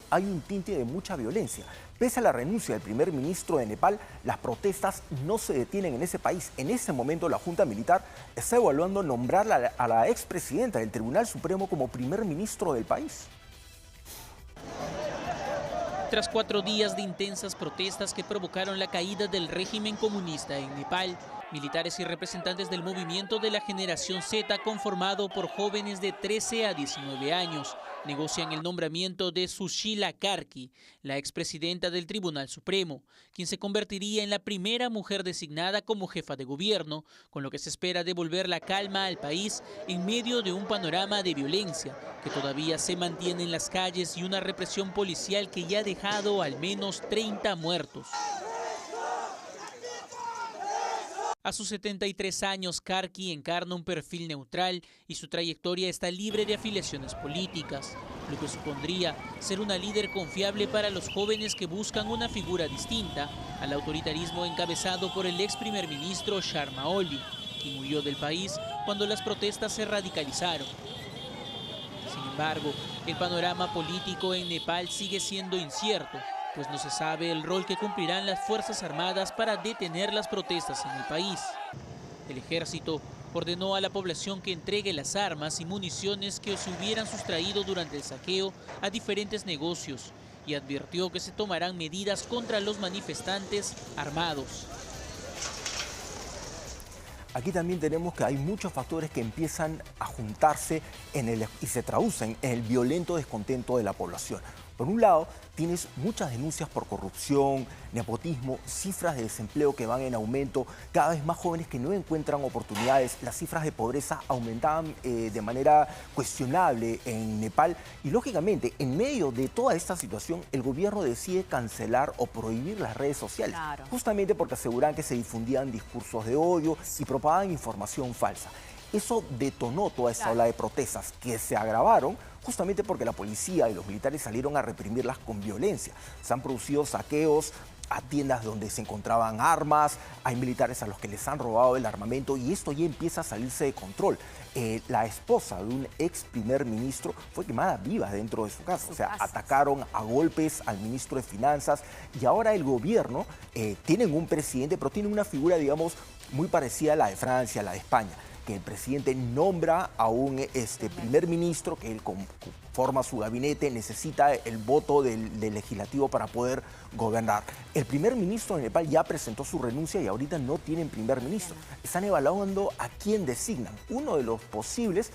hay un tinte de mucha violencia. Pese a la renuncia del primer ministro de Nepal, las protestas no se detienen en ese país. En ese momento la Junta Militar está evaluando nombrar a la expresidenta del Tribunal Supremo como primer ministro del país. Tras 4 días de intensas protestas que provocaron la caída del régimen comunista en Nepal, militares y representantes del movimiento de la generación Z, conformado por jóvenes de 13 a 19 años, negocian el nombramiento de Sushila Karki, la expresidenta del Tribunal Supremo, quien se convertiría en la primera mujer designada como jefa de gobierno, con lo que se espera devolver la calma al país en medio de un panorama de violencia que todavía se mantiene en las calles y una represión policial que ya ha dejado al menos 30 muertos. A sus 73 años, Karki encarna un perfil neutral y su trayectoria está libre de afiliaciones políticas, lo que supondría ser una líder confiable para los jóvenes que buscan una figura distinta al autoritarismo encabezado por el ex primer ministro Sharma Oli, quien huyó del país cuando las protestas se radicalizaron. Sin embargo, el panorama político en Nepal sigue siendo incierto, pues no se sabe el rol que cumplirán las Fuerzas Armadas para detener las protestas en el país. El ejército ordenó a la población que entregue las armas y municiones que se hubieran sustraído durante el saqueo a diferentes negocios y advirtió que se tomarán medidas contra los manifestantes armados. Aquí también tenemos que hay muchos factores que empiezan a juntarse y se traducen en el violento descontento de la población. Por un lado, tienes muchas denuncias por corrupción, nepotismo, cifras de desempleo que van en aumento, cada vez más jóvenes que no encuentran oportunidades, las cifras de pobreza aumentaban de manera cuestionable en Nepal y lógicamente en medio de toda esta situación el gobierno decide cancelar o prohibir las redes sociales, justamente porque aseguran que se difundían discursos de odio y propagaban información falsa. Eso detonó toda esta ola de protestas que se agravaron justamente porque la policía y los militares salieron a reprimirlas con violencia. Se han producido saqueos a tiendas donde se encontraban armas, hay militares a los que les han robado el armamento y esto ya empieza a salirse de control. La esposa de un ex primer ministro fue quemada viva dentro de su casa, o sea, atacaron a golpes al ministro de Finanzas y ahora el gobierno tienen un presidente, pero tienen una figura, digamos, muy parecida a la de Francia, a la de España. Que el presidente nombra a un primer ministro que él forma su gabinete, necesita el voto del legislativo para poder gobernar. El primer ministro de Nepal ya presentó su renuncia y ahorita no tienen primer ministro. Están evaluando a quién designan. Uno de los posibles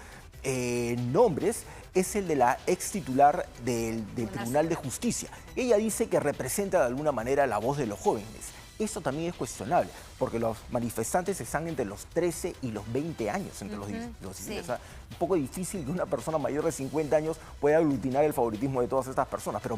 nombres es el de la ex titular del Tribunal de Justicia. Ella dice que representa de alguna manera la voz de los jóvenes. Eso también es cuestionable, porque los manifestantes están entre los 13 y los 20 años. O sea, un poco difícil que una persona mayor de 50 años pueda aglutinar el favoritismo de todas estas personas. Pero